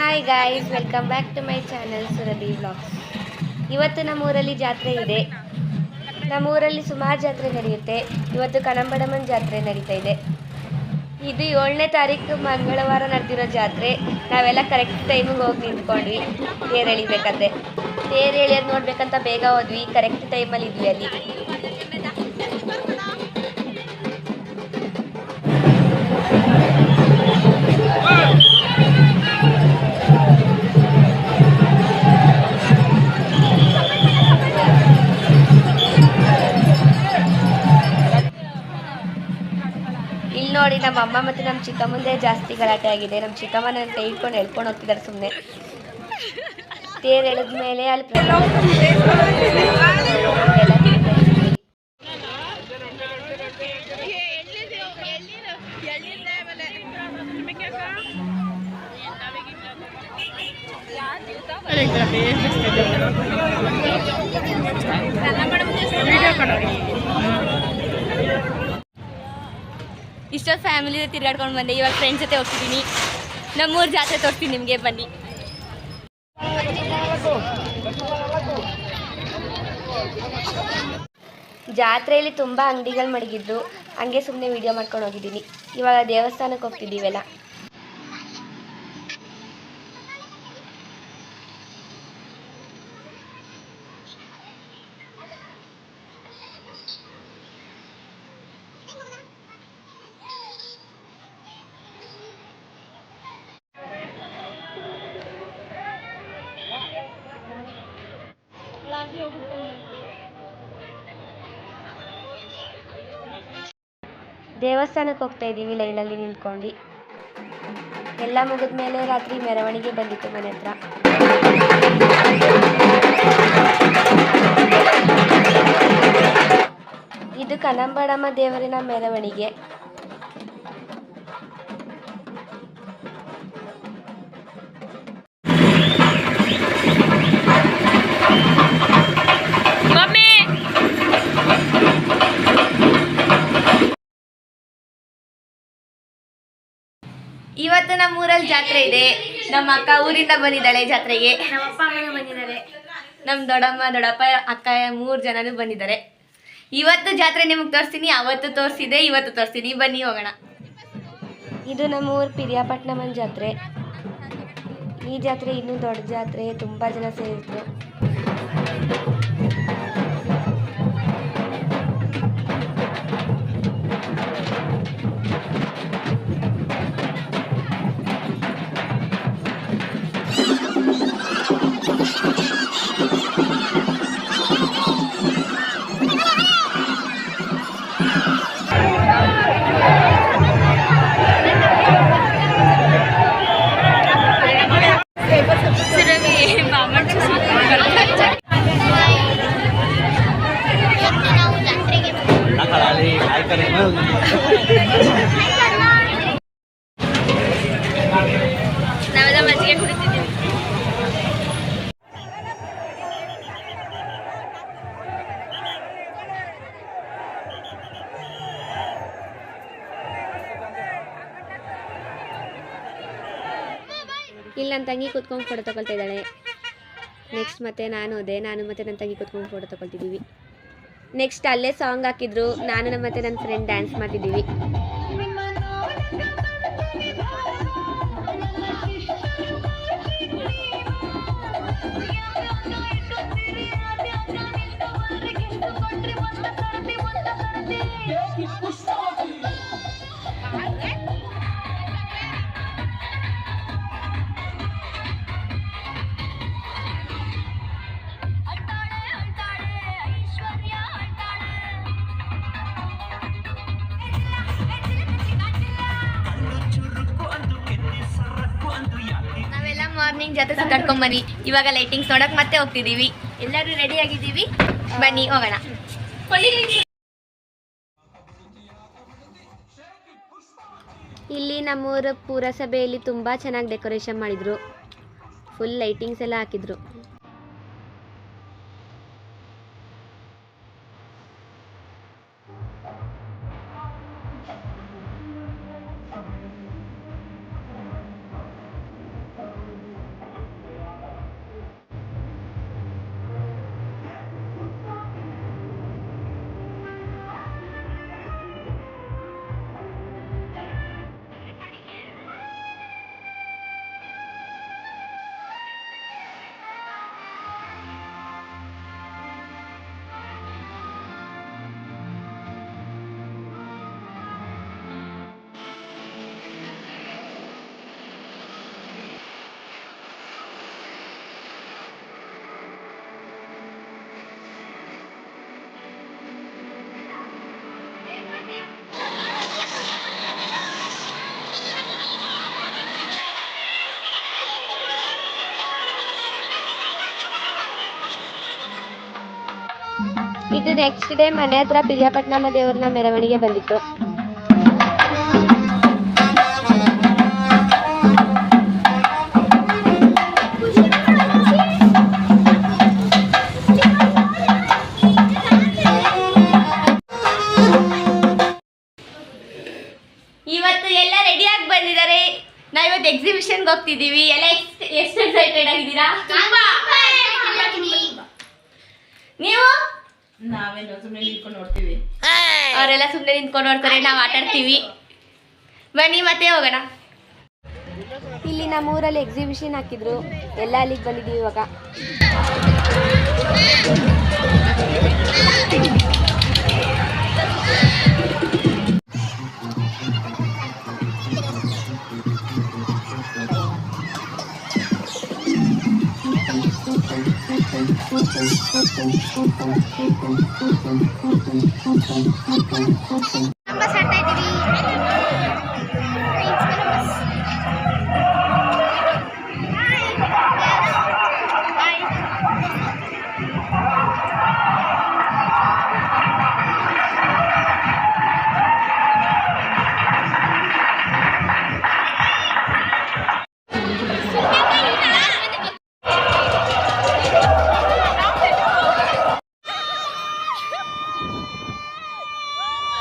Hi guys, welcome back to my channel Surabhi vlogs. ಇವತ್ತು ನಮ್ಮೂರಲ್ಲಿ ಜಾತ್ರೆ ಇದೆ. ನಮ್ಮೂರಲ್ಲಿ ಸುಮಾರು ಜಾತ್ರೆ ನಡೆಯುತ್ತೆ. ಇವತ್ತು ಕನಂಬಡಮ್ಮನ ಜಾತ್ರೆ ನಡೀತಾ ಇದೆ. ಇದು 7ನೇ ತಾರೀಕು ಮಂಗಳವಾರ ನಡೆದಿರೋ ಜಾತ್ರೆ. ನಾವೆಲ್ಲ ಕರೆಕ್ಟ್ ಟೈಮಿಗೆ ಹೋಗಿ ನಿಂತ್ಕೊಂಡ್ವಿ ತೇರು ಎಳಿಬೇಕಾದ್ರೆ. ತೇರು ಎಳಿಯೋದು ನೋಡ್ಬೇಕಂತ ಬೇಗ ಹೋದ್ವಿ, ಕರೆಕ್ಟ್ ಟೈಮಲ್ಲಿ ಇದ್ವಿ ಅಲ್ಲಿ. ಇಲ್ಲಿ ನೋಡಿ, ನಮ್ಮ ಅಮ್ಮ ಮತ್ತು ನಮ್ಮ ಚಿಕ್ಕಮ್ಮಂದೇ ಜಾಸ್ತಿ ಗಲಾಟೆ ಆಗಿದೆ. ನಮ್ಮ ಚಿಕ್ಕಮ್ಮ ನನ್ನ ಕೈ ಇಟ್ಕೊಂಡು ಎಳ್ಕೊಂಡು ಹೋಗ್ತಿದ್ದಾರೆ ಸುಮ್ಮನೆ. ತೇರು ಎಳೆದ ಮೇಲೆ ಅಲ್ಲಿ ಇಷ್ಟೊತ್ತು ಫ್ಯಾಮಿಲಿ ಜೊತೆ ತಿರ್ಗಾಡ್ಕೊಂಡು ಬಂದೆ. ಇವಾಗ ಫ್ರೆಂಡ್ಸ್ ಜೊತೆ ಹೋಗ್ತಿದ್ದೀನಿ. ನಮ್ಮೂರು ಜಾತ್ರೆ ತೋರಿಸ್ತೀನಿ ನಿಮಗೆ, ಬನ್ನಿ. ಜಾತ್ರೆಯಲ್ಲಿ ತುಂಬ ಅಂಗಡಿಗಳು ಮಡಗಿದ್ರು, ಹಂಗೆ ಸುಮ್ಮನೆ ವಿಡಿಯೋ ಮಾಡ್ಕೊಂಡು ಹೋಗಿದ್ದೀನಿ. ಇವಾಗ ದೇವಸ್ಥಾನಕ್ಕೆ ಹೋಗ್ತಿದ್ದೀವೆಲ್ಲ. ದೇವಸ್ಥಾನಕ್ಕೆ ಹೋಗ್ತಾ ಇದ್ದೀವಿ ಲೈನಲ್ಲಿ ನಿಂತ್ಕೊಂಡು. ಎಲ್ಲ ಮುಗಿದ ಮೇಲೆ ರಾತ್ರಿ ಮೆರವಣಿಗೆ ಬಂದಿತ್ತು ಮನೆ ಹತ್ರ. ಇದು ಕನಂಬಡಮ್ಮ ದೇವರಿನ ಮೆರವಣಿಗೆ. ಇವತ್ತು ನಮ್ಮ ಊರಲ್ಲಿ ಜಾತ್ರೆ ಇದೆ. ನಮ್ಮ ಅಕ್ಕ ಊರಿಂದ ಬಂದಿದ್ದಾಳೆ ಜಾತ್ರೆಗೆ. ನಮ್ಮ ಅಪ್ಪ ಅಮ್ಮನೂ ಬಂದಿದ್ದಾರೆ. ನಮ್ಮ ದೊಡ್ಡಮ್ಮ ದೊಡ್ಡಪ್ಪ ಅಕ್ಕ 3 ಜನನೂ ಬಂದಿದ್ದಾರೆ. ಇವತ್ತು ಜಾತ್ರೆ ನಿಮಗೆ ತೋರಿಸ್ತೀನಿ. ಅವತ್ತು ತೋರಿಸಿದೆ, ಇವತ್ತು ತೋರಿಸ್ತೀನಿ. ಬನ್ನಿ ಹೋಗೋಣ. ಇದು ನಮ್ಮ ಊರು ಪಿರಿಯಾಪಟ್ಟಣಮ್ಮನ ಜಾತ್ರೆ. ಈ ಜಾತ್ರೆ ಇನ್ನೂ ದೊಡ್ಡ ಜಾತ್ರೆ, ತುಂಬ ಜನ ಸೇರಿದ್ರು. ನಾವೆಲ್ಲ ಮಜ್ಜಿಗೆ ಕುಡಿತಿದ್ದೀವಿ. ಇಲ್ಲಿ ನನ್ನ ತಂಗಿ ಕೂತ್ಕೊಂಡು ಫೋಟೋ ತಗೊಳ್ತಾ ಇದ್ದಾಳೆ. ನೆಕ್ಸ್ಟ್ ಮತ್ತೆ ನಾನು ಮತ್ತೆ ನನ್ನ ತಂಗಿ ಕೂತ್ಕೊಂಡು ಫೋಟೋ ತಗೊಳ್ತಿದ್ದೀವಿ. ನೆಕ್ಸ್ಟ್ ಅಲ್ಲೇ ಸಾಂಗ್ ಹಾಕಿದ್ರು. ನಾನು ಮತ್ತೆ ನನ್ನ ಫ್ರೆಂಡ್ ಡ್ಯಾನ್ಸ್ ಮಾಡ್ತಿದ್ದೀವಿ. ಮಾರ್ನಿಂಗ್ ಜಾತ್ರೆ ಸುತ್ತಾಡ್ಕೊಂಡ್ ಬನ್ನಿ. ಇವಾಗ ಲೈಟಿಂಗ್ಸ್ ನೋಡಕ್ ಮತ್ತೆ ಹೋಗ್ತಿದೀವಿ. ಎಲ್ಲರೂ ರೆಡಿ ಆಗಿದ್ದೀವಿ, ಬನ್ನಿ ಹೋಗೋಣ. ಇಲ್ಲಿ ನಮ್ಮೂರ ಪುರಸಭೆಯಲ್ಲಿ ತುಂಬಾ ಚೆನ್ನಾಗಿ ಡೆಕೋರೇಷನ್ ಮಾಡಿದ್ರು. ಫುಲ್ ಲೈಟಿಂಗ್ಸ್ ಎಲ್ಲ ಹಾಕಿದ್ರು. ಇದು ನೆಕ್ಸ್ಟ್ ಡೇ ಮನೆ ಹತ್ರ ಪಿರಿಯಾಪಟ್ಟಣಮ್ಮ ದೇವ್ರನ್ನ ಮೆರವಣಿಗೆ ಬಂದಿತ್ತು. ಇವತ್ತು ಎಲ್ಲ ರೆಡಿಯಾಗಿ ಬಂದಿದ್ದಾರೆ. ನಾವು ಇವತ್ತು ಎಕ್ಸಿಬಿಷನ್ಗೆ ಹೋಗ್ತಿದ್ದೀವಿ. ಎಲ್ಲ ಎಷ್ಟು ಎಕ್ಸೈಟೆಡ್ ಆಗಿದ್ದೀರಾ? ನೀವು? ನಾವೆಲ್ಲ ಸುಮ್ಮನೆ ನಿಂತ್ಕೊಂಡು ನೋಡ್ತೀವಿ. ಅವರೆಲ್ಲ ಸುಮ್ಮನೆ ನಿಂತ್ಕೊಂಡು ನೋಡ್ತಾರೆ, ನಾವು ಆಟ ಆಡ್ತೀವಿ. ಬನ್ನಿ ಮತ್ತೆ ಹೋಗೋಣ. ಇಲ್ಲಿ ನಮ್ಮ ಊರಲ್ಲಿ ಎಕ್ಸಿಬಿಷನ್ ಹಾಕಿದ್ರು, ಎಲ್ಲ ಅಲ್ಲಿಗೆ ಬಂದಿದ್ದೀವಿ ಇವಾಗ.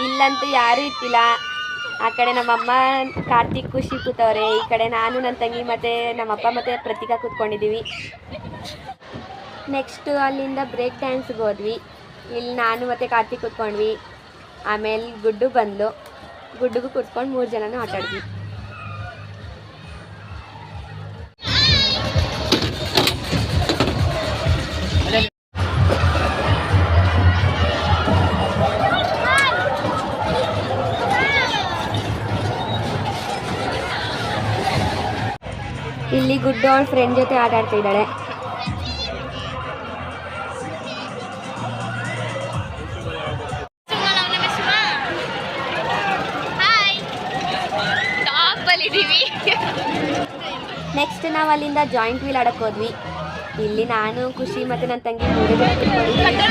ಇಲ್ಲಂತೂ ಯಾರೂ ಇತ್ತಿಲ್ಲ. ಆ ಕಡೆ ನಮ್ಮಮ್ಮ ಕಾರ್ತಿಕ್ ಖುಷಿ ಕೂತವ್ರೆ, ಈ ಕಡೆ ನಾನು ನನ್ನ ತಂಗಿ ಮತ್ತು ನಮ್ಮಪ್ಪ ಮತ್ತು ಪ್ರತೀಕಾ ಕೂತ್ಕೊಂಡಿದ್ದೀವಿ. ನೆಕ್ಸ್ಟು ಅಲ್ಲಿಂದ ಬ್ರೇಕ್ ಡ್ಯಾನ್ಸ್ಗೆ ಹೋದ್ವಿ. ಇಲ್ಲಿ ನಾನು ಮತ್ತು ಕಾರ್ತಿಕ್ ಕೂತ್ಕೊಂಡ್ವಿ. ಆಮೇಲೆ ಗುಡ್ಡು ಬಂದ್ಲು, ಗುಡ್ಡುಗೂ ಕೂತ್ಕೊಂಡು 3 ಜನನೂ ಆಟ ಆಡಿದ್ವಿ. ಇಲ್ಲಿ ಗುಡ್ಡು ಅವಳ ಫ್ರೆಂಡ್ ಜೊತೆ ಆಟ ಆಡ್ತಾ ಇದ್ದಾಳೆ. ನೆಕ್ಸ್ಟ್ ನಾವು ಅಲ್ಲಿಂದ ಜಾಯಿಂಟ್ ವೀಲ್ ಆಡಕ್ಕೆ ಹೋದ್ವಿ. ಇಲ್ಲಿ ನಾನು ಖುಷಿ ಮತ್ತು ನನ್ನ ತಂಗಿ 3 ಜನ ಕೂತ್ಕೊಂಡಿದ್ವಿ.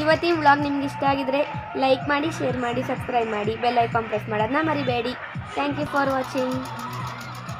ಇವತ್ತಿನ ವ್ಲಾಗ್ ನಿಮ್ಗೆ ಇಷ್ಟ ಆಗಿದ್ರೆ ಲೈಕ್ ಮಾಡಿ, ಶೇರ್ ಮಾಡಿ, ಸಬ್ಸ್ಕ್ರೈಬ್ ಮಾಡಿ, ಬೆಲ್ ಐಕಾನ್ ಪ್ರೆಸ್ ಮಾಡೋದನ್ನ ಮರಿಬೇಡಿ. Thank you for watching.